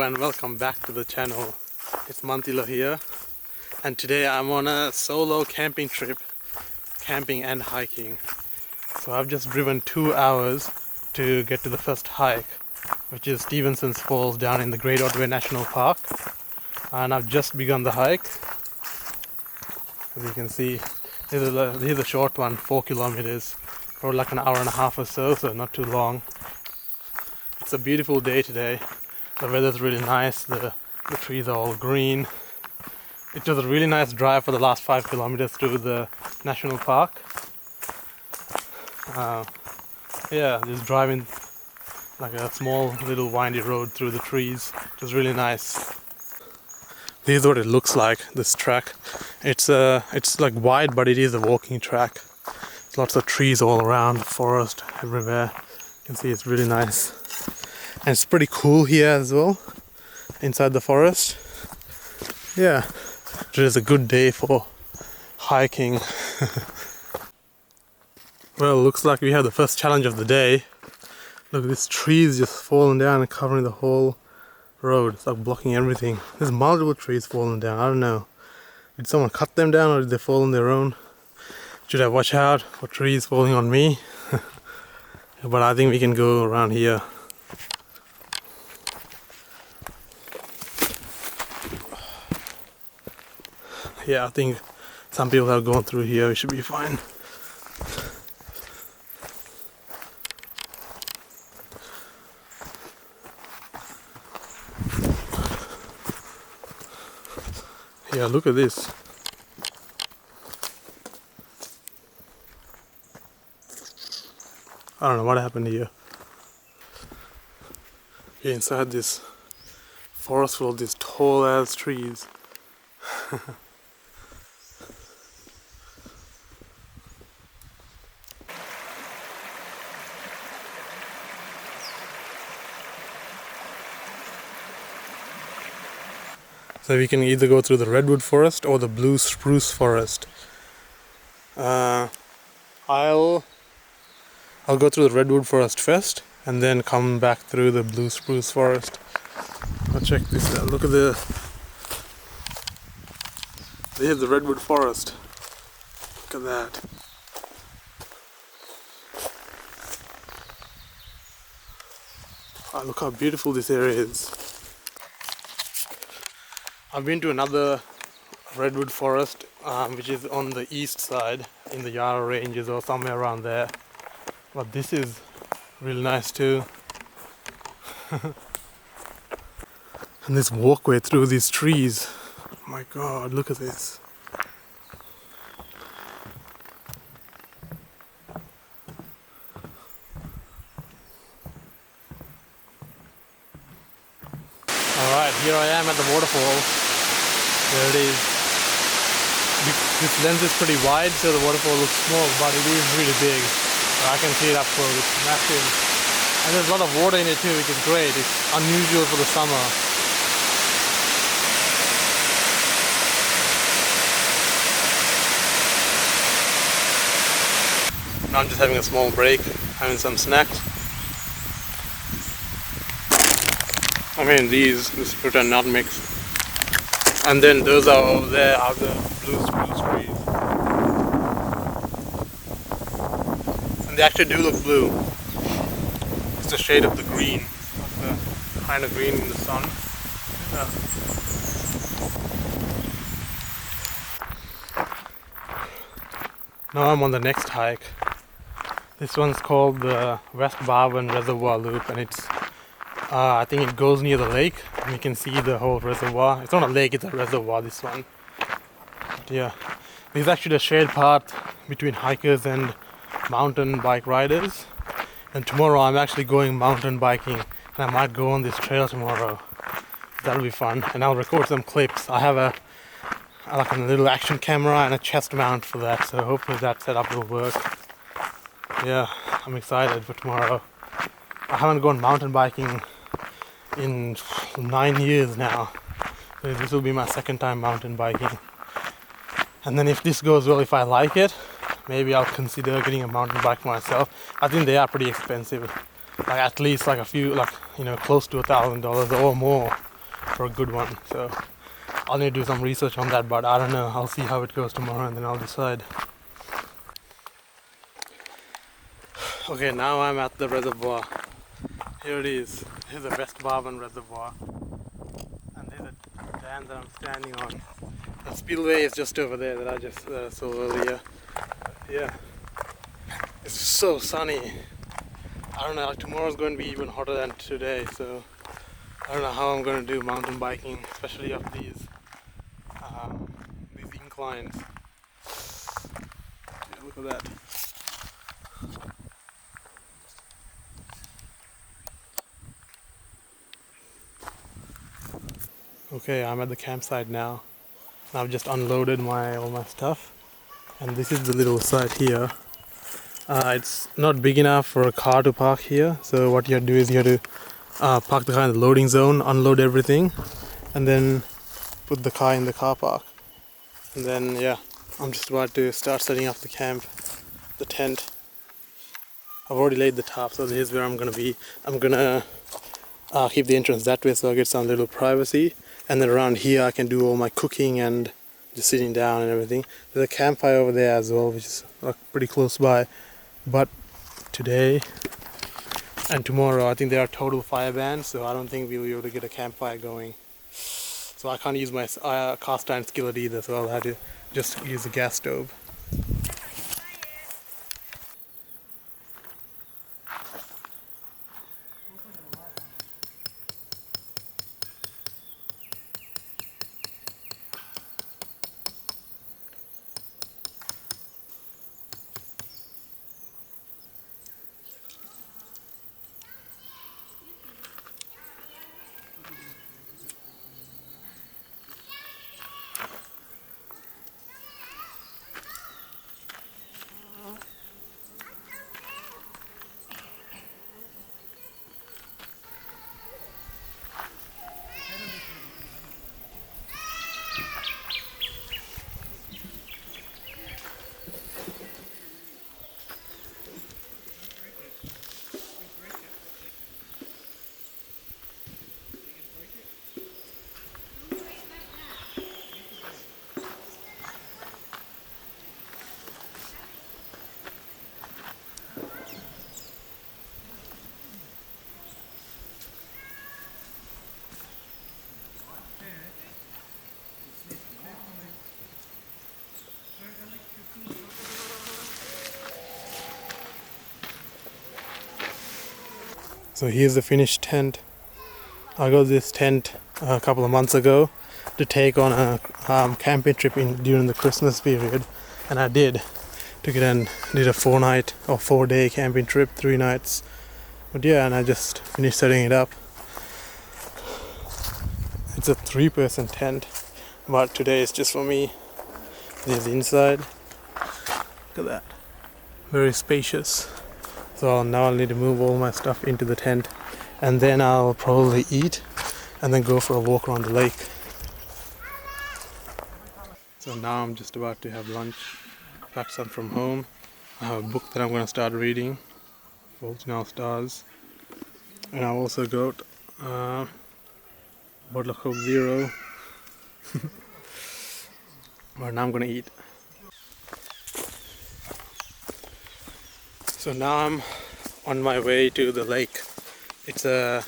and welcome back to the channel. It's Mantilo here, and today I'm on a solo camping trip, camping and hiking. So I've just driven 2 hours to get to the first hike, which is Stevenson's Falls down in the Great Otway National Park, and I've just begun the hike. As you can see, here's a short one, 4 kilometers, probably like an hour and a half or so not too long. It's a beautiful day today. The weather's really nice, the trees are all green. It was a really nice drive for the last 5 kilometers through the national park. Just driving like a small little windy road through the trees. It was really nice. This is what it looks like, this track. It's like wide, but it is a walking track. Lots of trees all around, forest everywhere. You can see it's really nice. And it's pretty cool here as well, inside the forest. Yeah, it is a good day for hiking. Well, looks like we have the first challenge of the day. Look, this tree is just falling down and covering the whole road. It's like blocking everything. There's multiple trees falling down. I don't know. Did someone cut them down or did they fall on their own? Should I watch out for trees falling on me? But I think we can go around here. Yeah, I think some people have gone through here. We should be fine. Yeah, look at this. I don't know what happened here. We're inside this forest full of these tall ass trees. So we can either go through the redwood forest or the blue spruce forest. I'll go through the redwood forest first and then come back through the blue spruce forest. I'll check this out. Look at this. There's the redwood forest. Look at that. Oh, look how beautiful this area is. I've been to another redwood forest, which is on the east side in the Yarra Ranges or somewhere around there. But this is really nice too. And this walkway through these trees. My God, look at this. Alright, here I am at the waterfall. There it is. This lens is pretty wide, so the waterfall looks small, but it is really big. I can see it up close. It's massive. And there's a lot of water in it too, which is great. It's unusual for the summer. Now I'm just having a small break, having some snacks. I mean, this fruit and nut mix. And then those are over there are the blue spruce trees. And they actually do look blue. It's the shade of the green, like the kind of green in the sun. Now I'm on the next hike. This one's called the West Barwon Reservoir Loop, and it's I think it goes near the lake, and you can see the whole reservoir. It's not a lake, it's a reservoir, this one. But yeah, this is actually a shared path between hikers and mountain bike riders. And tomorrow I'm actually going mountain biking, and I might go on this trail tomorrow. That'll be fun, and I'll record some clips. I have a little action camera and a chest mount for that, so hopefully that setup will work. Yeah, I'm excited for tomorrow. I haven't gone mountain biking in 9 years now. So this will be my second time mountain biking. And then if this goes well, if I like it, maybe I'll consider getting a mountain bike myself. I think they are pretty expensive. Like at least like a few, like, you know, close to $1,000 or more. for a good one. So I'll need to do some research on that, but I don't know. I'll see how it goes tomorrow and then I'll decide. Okay, now I'm at the reservoir. Here it is. Here's the West Barwon Reservoir. And there's a dam that I'm standing on. The spillway is just over there that I just saw earlier. Yeah. It's so sunny. I don't know, like tomorrow's going to be even hotter than today, so I don't know how I'm going to do mountain biking, especially up these inclines. Yeah, look at that. Okay, I'm at the campsite now. I've just unloaded all my stuff, and this is the little site here. It's not big enough for a car to park here, so what you have to do is you have to park the car in the loading zone, unload everything, and then put the car in the car park. And then yeah, I'm just about to start setting up the camp, the tent. I've already laid the tarp, so here's where I'm gonna be. I'm gonna keep the entrance that way so I get some little privacy, and then around here I can do all my cooking and just sitting down and everything. There's a campfire over there as well, which is pretty close by. But today and tomorrow I think there are total fire bans, so I don't think we'll be able to get a campfire going. So I can't use my cast iron skillet either, so I'll have to just use a gas stove. So here's the finished tent. I got this tent a couple of months ago to take on a camping trip during the Christmas period, and I did. Took it and did a 4-night or 4-day camping trip, 3 nights. But yeah, and I just finished setting it up. It's a 3-person tent, but today it's just for me. There's the inside. Look at that. Very spacious. So now I'll need to move all my stuff into the tent, and then I'll probably eat and then go for a walk around the lake. So now I'm just about to have lunch, packed some from home. I have a book that I'm going to start reading, Fault in Our Stars. And I've also got a bottle of Coke Zero. But now I'm going to eat. So now I'm on my way to the lake. It's a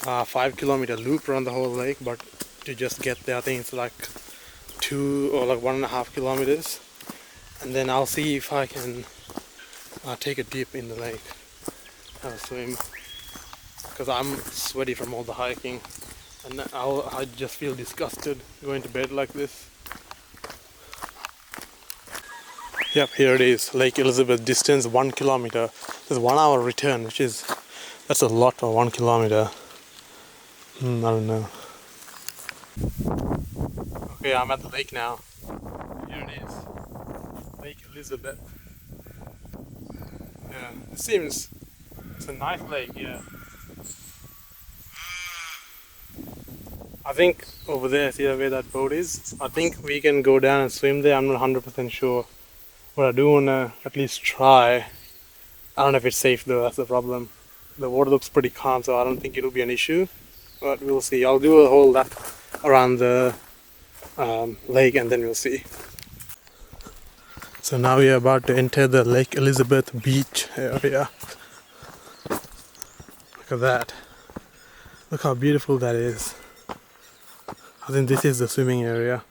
5-kilometer loop around the whole lake, but to just get there I think it's like 2 or like 1.5 kilometers. And then I'll see if I can take a dip in the lake, have a swim, because I'm sweaty from all the hiking, and I just feel disgusted going to bed like this. Yep, here it is, Lake Elizabeth, distance 1 kilometer. There's 1 hour return, that's a lot for 1 kilometer. I don't know. Okay, I'm at the lake now. Here it is, Lake Elizabeth. Yeah, it's a nice lake, yeah. I think over there, see where that boat is? I think we can go down and swim there, I'm not 100% sure. But I do want to at least try. I don't know if it's safe though, that's the problem. The water looks pretty calm, so I don't think it'll be an issue. but we'll see. I'll do a whole lap around the lake and then we'll see. So now we are about to enter the Lake Elizabeth beach area. Look at that. Look how beautiful that is. I think this is the swimming area.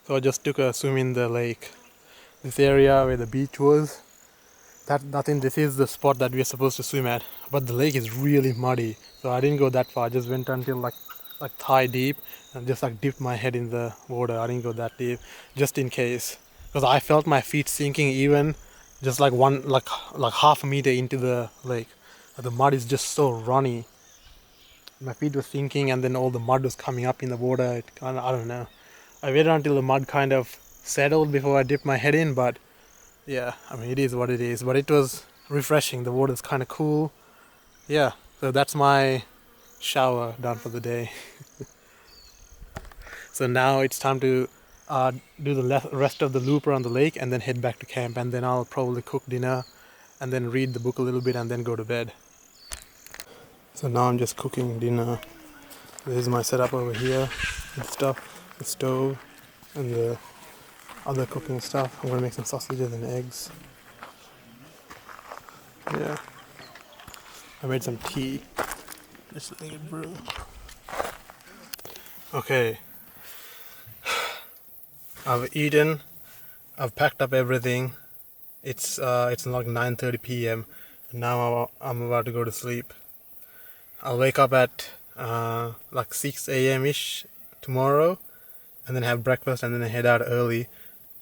So I just took a swim in the lake. This area where the beach was, I think this is the spot that we are supposed to swim at. But the lake is really muddy, so I didn't go that far. I just went until like thigh deep and just like dipped my head in the water. I didn't go that deep, just in case, because I felt my feet sinking even just like half a meter into the lake. The mud is just so runny. My feet were sinking, and then all the mud was coming up in the water. I don't know. I waited until the mud kind of settled before I dipped my head in, but yeah, I mean, it is what it is. But it was refreshing. The water's kind of cool. Yeah, so that's my shower done for the day. So now it's time to do the rest of the loop around the lake and then head back to camp, and then I'll probably cook dinner and then read the book a little bit and then go to bed. So now I'm just cooking dinner. This is my setup over here and stuff, the stove and the other cooking stuff. I'm gonna make some sausages and eggs. Yeah, I made some tea. Just letting it brew. Okay, I've eaten. I've packed up everything. It's like 9:30 p.m. and now I'm about to go to sleep. I'll wake up at like 6 a.m. ish tomorrow, and then have breakfast and then head out early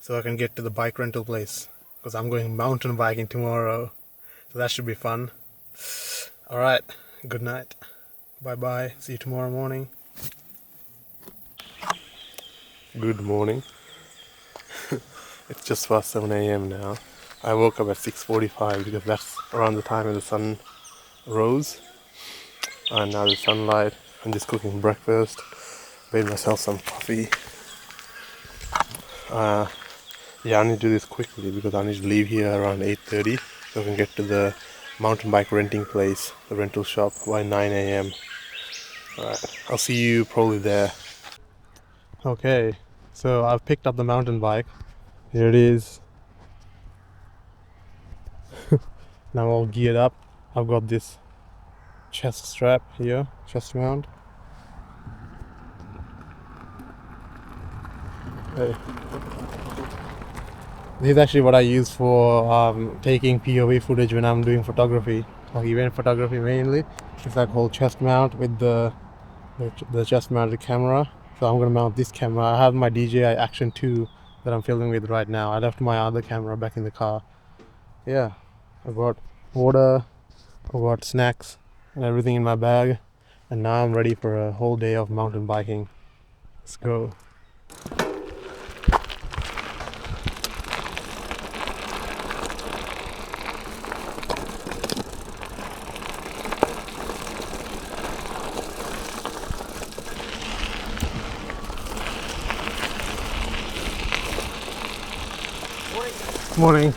so I can get to the bike rental place, because I'm going mountain biking tomorrow. So that should be fun. Alright, good night. Bye bye. See you tomorrow morning. Good morning. It's just past 7 a.m. now. I woke up at 6:45 because that's around the time when the sun rose. And now the sunlight. I'm just cooking breakfast. Made myself some coffee. Yeah, I need to do this quickly because I need to leave here around 8:30 so I can get to the mountain bike renting place, the rental shop, by 9 a.m. Alright, I'll see you probably there. Okay, so I've picked up the mountain bike. Here it is. Now all geared up. I've got this chest strap here, chest mount. Hey. This is actually what I use for taking POV footage when I'm doing photography, like event photography mainly. It's like whole chest mount with the chest mounted camera. So I'm gonna mount this camera. I have my DJI Action 2 that I'm filming with right now. I left my other camera back in the car. Yeah, I got water, I got snacks and everything in my bag, and now I'm ready for a whole day of mountain biking. Let's go. Morning.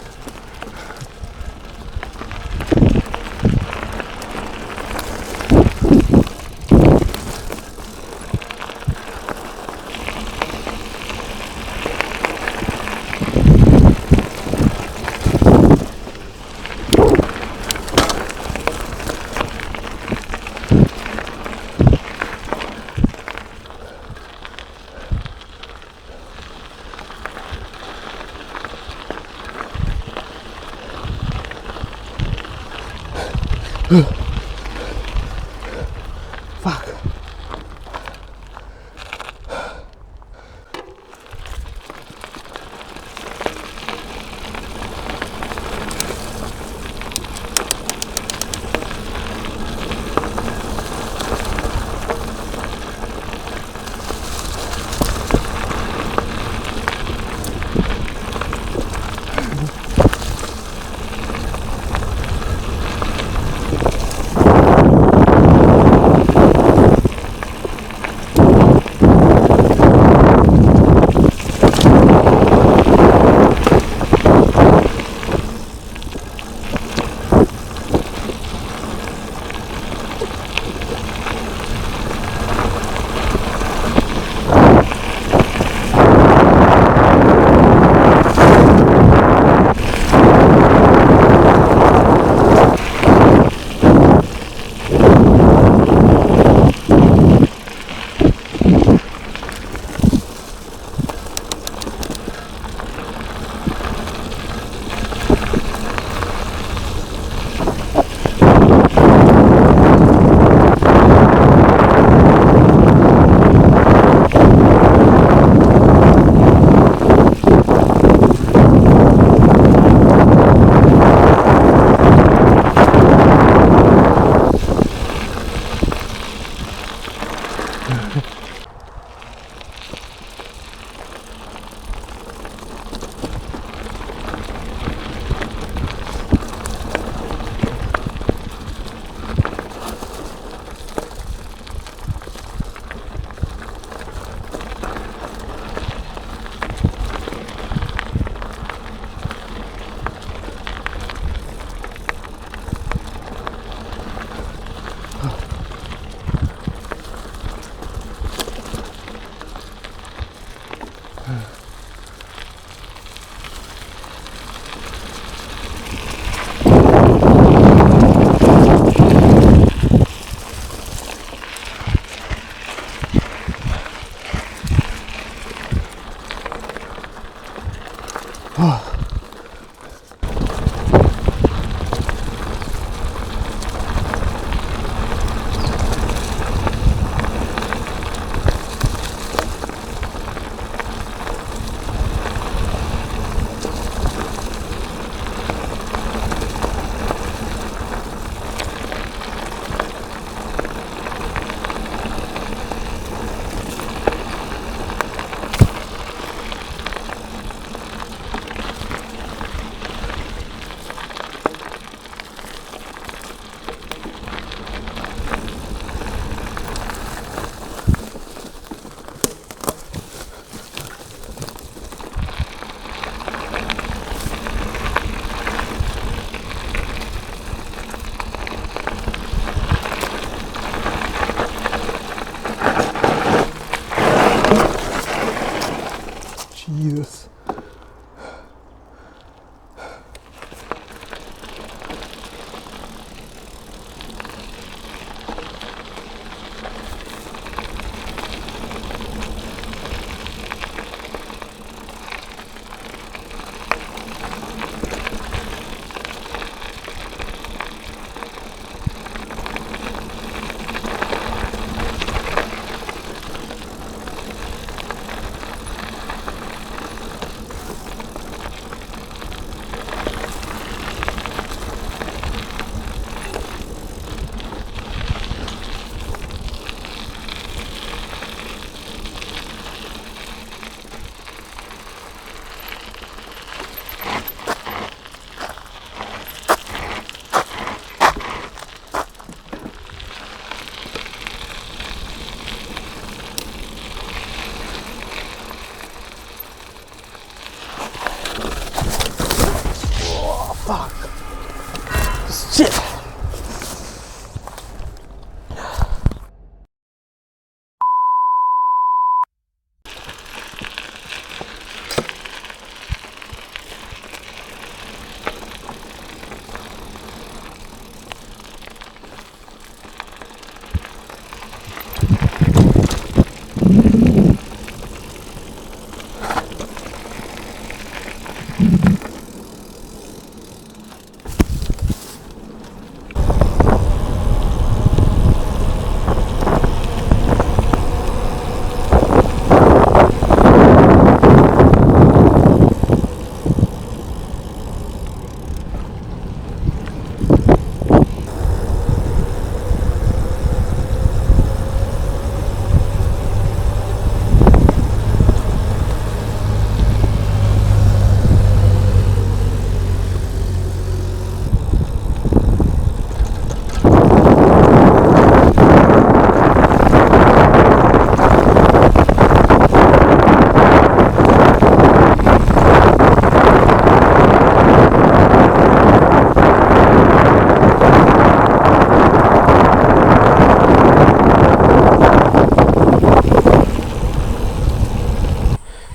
Fuck.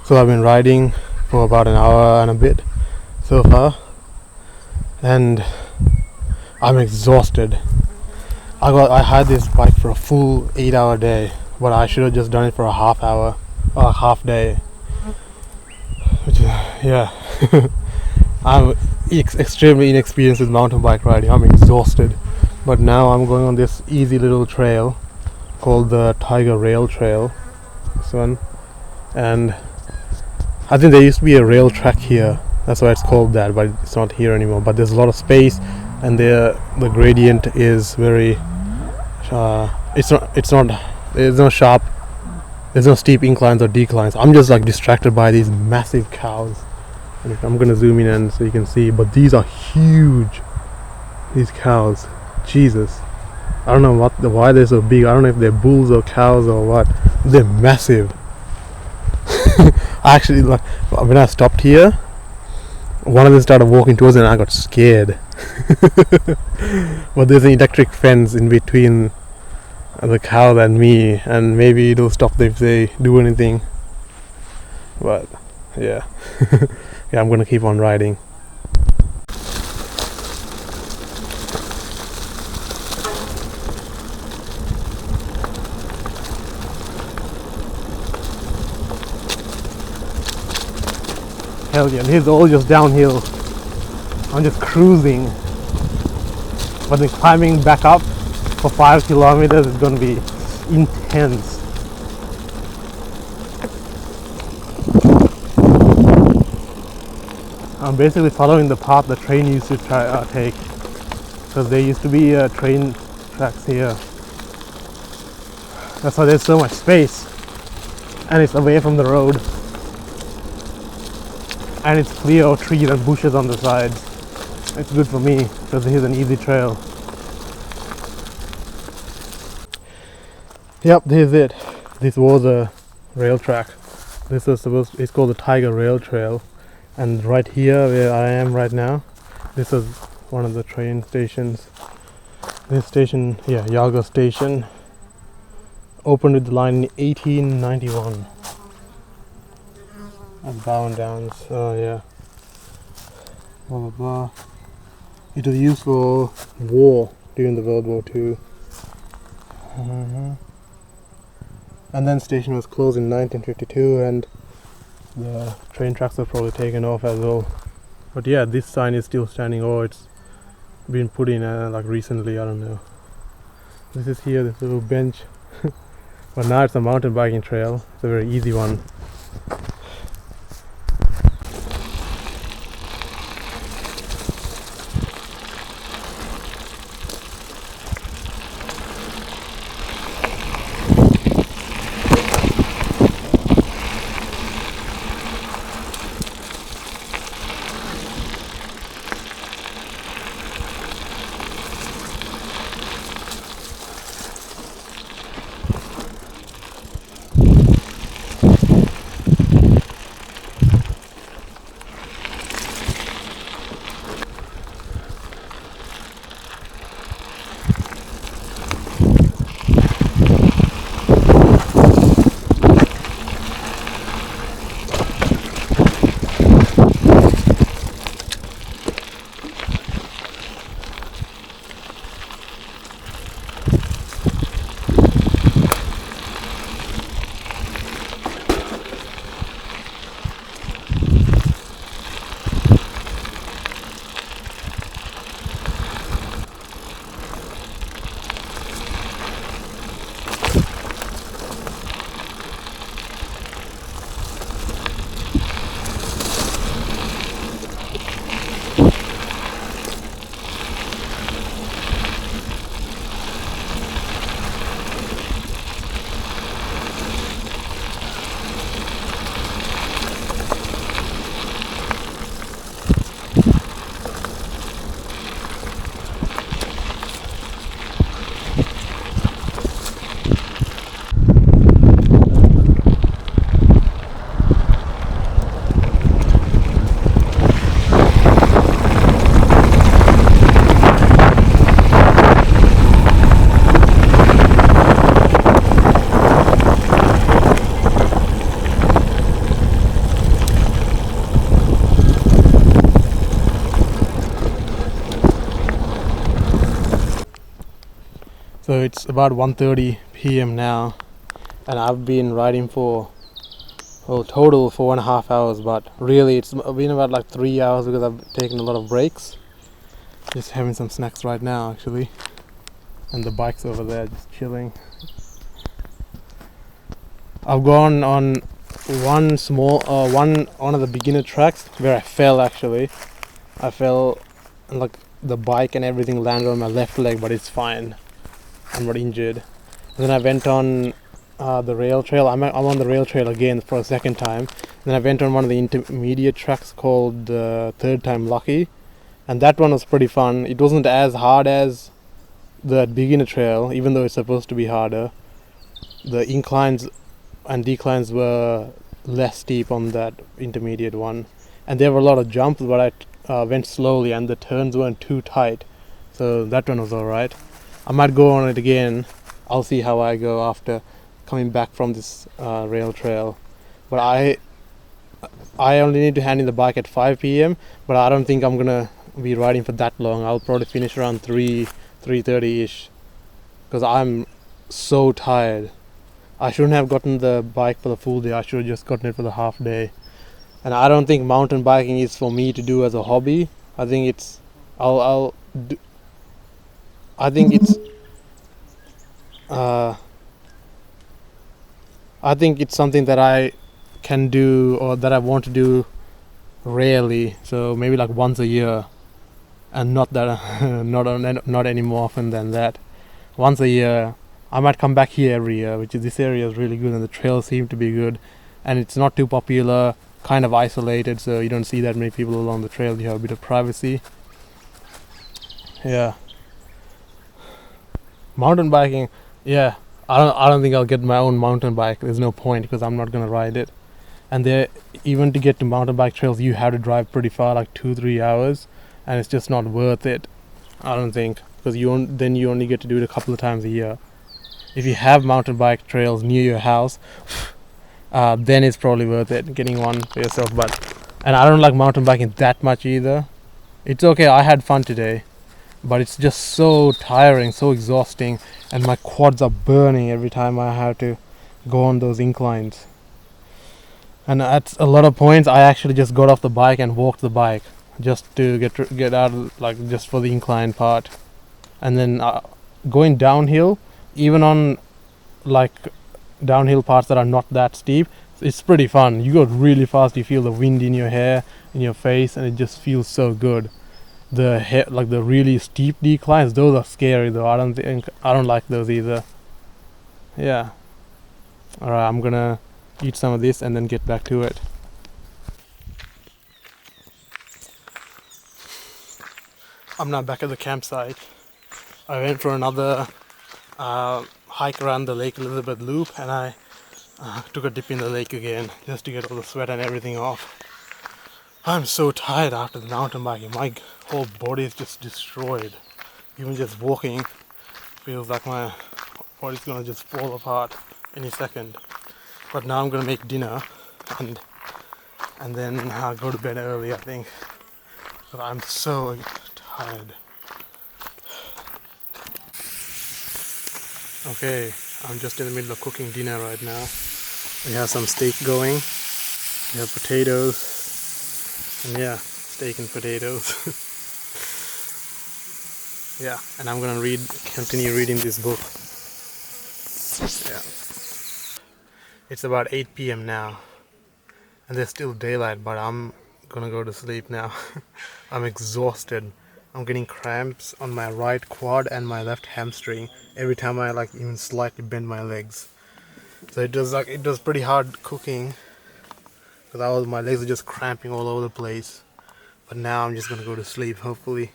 So I've been riding for about an hour and a bit so far, and I'm exhausted. I had this bike for a full 8-hour day, but I should have just done it for a half hour or a half day. Which is, yeah. I'm extremely inexperienced with mountain bike riding. I'm exhausted. But now I'm going on this easy little trail called the Tiger Rail Trail. This one. And I think there used to be a rail track here. That's why it's called that, but it's not here anymore. But there's a lot of space, and the gradient is very it's not there's no sharp, there's no steep inclines or declines. I'm just like distracted by these massive cows. And I'm gonna zoom in and so you can see, but these are huge, these cows. Jesus, I don't know why they're so big. I don't know if they're bulls or cows or what. They're massive. Actually, like, when I stopped here, one of them started walking towards me and I got scared. But there's an electric fence in between the cow and me, and maybe it'll stop them if they do anything. But yeah. Yeah, I'm gonna keep on riding. Hell yeah, this is all just downhill. I'm just cruising. But then climbing back up for 5 kilometers is gonna be intense. I'm basically following the path the train used to take, because there used to be train tracks here. That's why there's so much space, and it's away from the road, and it's clear of trees and bushes on the sides. It's good for me because here's an easy trail. Yep, this is it. This was a rail track. It's called the Tiger Rail Trail. And right here where I am right now, this is one of the train stations. This station, yeah, Yaga Station, opened with the line in 1891 at Bowen Downs. Yeah, blah blah blah. It was used for war during the World War II. And then station was closed in 1952, and the train tracks were probably taken off as well. But yeah, this sign is still standing, or it's been put in like recently, I don't know. This is here, this little bench. But now it's a mountain biking trail. It's a very easy one. So it's about 1:30 p.m. now, and I've been riding for total 4.5 hours, but really it's been about like 3 hours because I've taken a lot of breaks. Just having some snacks right now actually, and the bike's over there just chilling. I've gone on one of the beginner tracks where I fell actually. I fell and like the bike and everything landed on my left leg, but it's fine. I'm not injured. And then I went on the rail trail. I'm on the rail trail again for a second time. And then I went on one of the intermediate tracks called Third Time Lucky, and that one was pretty fun. It wasn't as hard as the beginner trail, even though it's supposed to be harder. The inclines and declines were less steep on that intermediate one, and there were a lot of jumps, but I went slowly and the turns weren't too tight, so that one was alright. I might go on it again. I'll see how I go after coming back from this rail trail, but I only need to hand in the bike at 5 p.m, but I don't think I'm gonna be riding for that long. I'll probably finish around 3:30 ish, because I'm so tired. I shouldn't have gotten the bike for the full day. I should have just gotten it for the half day. And I don't think mountain biking is for me to do as a hobby. I think it's I'll do, I think it's I think it's something that I can do or that I want to do rarely. So maybe like once a year, and not that not any more often than that. Once a year. I might come back here every year, which is this area is really good and the trails seem to be good, and it's not too popular, kind of isolated, so you don't see that many people along the trail. You have a bit of privacy. Yeah. Mountain biking, yeah. I don't think I'll get my own mountain bike. There's no point because I'm not gonna ride it. And there, even to get to mountain bike trails, you have to drive pretty far, like 2-3 hours, and it's just not worth it. I don't think, because then you only get to do it a couple of times a year. If you have mountain bike trails near your house, then it's probably worth it getting one for yourself. And I don't like mountain biking that much either. It's okay, I had fun today, but it's just so tiring, so exhausting, and my quads are burning every time I have to go on those inclines. And at a lot of points, I actually just got off the bike and walked the bike just to get out of, like, just for the incline part. And then going downhill, even on like downhill parts that are not that steep, it's pretty fun. You go really fast, you feel the wind in your hair, in your face, and it just feels so good. Like the really steep declines, those are scary though. I don't like those either. Yeah. Alright, I'm gonna eat some of this and then get back to it. I'm now back at the campsite. I went for another hike around the Lake Elizabeth Loop, and I took a dip in the lake again just to get all the sweat and everything off. I'm so tired after the mountain biking. My whole body is just destroyed. Even just walking feels like my body's gonna just fall apart any second. But now I'm gonna make dinner and then go to bed early, I think. But I'm so tired. Okay, I'm just in the middle of cooking dinner right now. We have some steak going. We have potatoes. And yeah, steak and potatoes. Yeah, and I'm gonna continue reading this book. Yeah. It's about 8 p.m. now, and there's still daylight, but I'm gonna go to sleep now. I'm exhausted. I'm getting cramps on my right quad and my left hamstring every time I even slightly bend my legs. So it does pretty hard cooking because my legs are just cramping all over the place. But now I'm just gonna go to sleep. Hopefully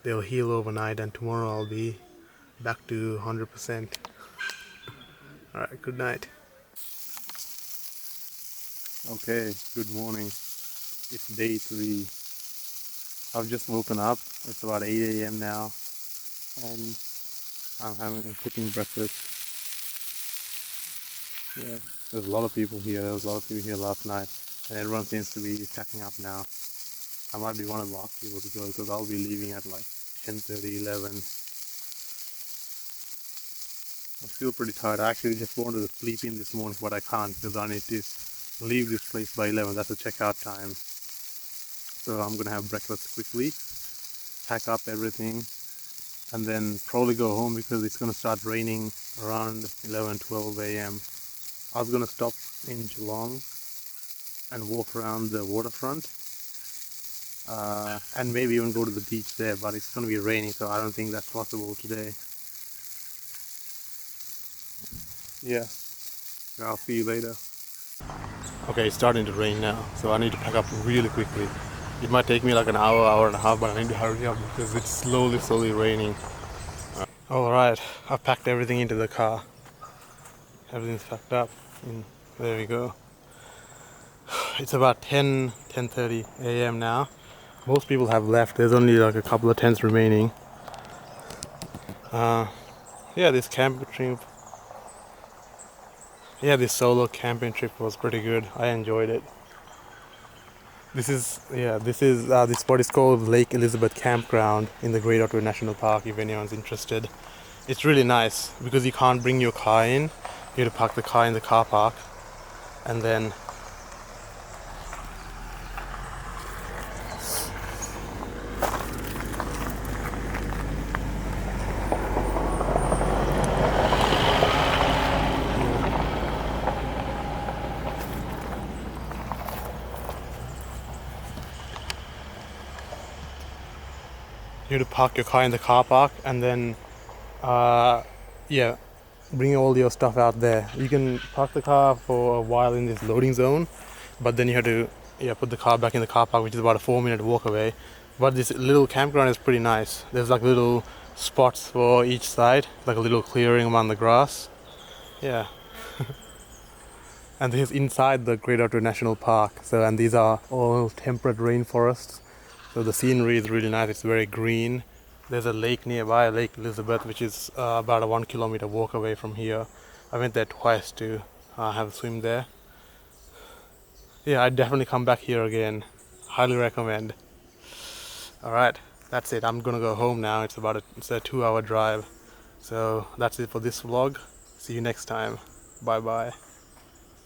they'll heal overnight, and tomorrow I'll be back to 100%. Alright, good night. Okay, good morning. It's day 3. I've just woken up. It's about 8 a.m. now, and I'm cooking breakfast. Yeah, there's a lot of people here. There was a lot of people here last night, and everyone seems to be packing up now. I might be one of the last people to go because I'll be leaving at like 10:30, 11. I'm still pretty tired. I actually just wanted to sleep in this morning, but I can't because I need to leave this place by 11. That's the checkout time. So I'm gonna have breakfast quickly, pack up everything, and then probably go home because it's gonna start raining around 11-12 a.m. I was gonna stop in Geelong and walk around the waterfront, and maybe even go to the beach there, but it's gonna be raining, so I don't think that's possible today. Yeah, I'll see you later. Okay, it's starting to rain now, so I need to pack up really quickly. It might take me like an hour, hour and a half, but I need to hurry up because it's slowly raining. Alright, I've packed everything into the car. Everything's packed up. And there we go. It's about 10:30 a.m. now. Most people have left. There's only like a couple of tents remaining. Yeah, this camping trip. Yeah, this solo camping trip was pretty good. I enjoyed it. This spot is called Lake Elizabeth Campground in the Great Ottawa National Park. If anyone's interested, it's really nice because you can't bring your car in. You have to park the car in the car park, and then you have to park your car in the car park, and then yeah, bring all your stuff out there. You can park the car for a while in this loading zone, but then you have to put the car back in the car park, which is about a 4-minute walk away. But this little campground is pretty nice. There's like little spots for each side, like a little clearing among the grass. Yeah. And this is inside the Great Ottawa National Park. And these are all temperate rainforests. So the scenery is really nice. It's very green. There's a lake nearby, Lake Elizabeth, which is about a 1 kilometer walk away from here. I went there twice to have a swim there. Yeah, I'd definitely come back here again. Highly recommend. Alright, that's it. I'm gonna go home now. It's a 2-hour drive. So that's it for this vlog. See you next time. Bye bye.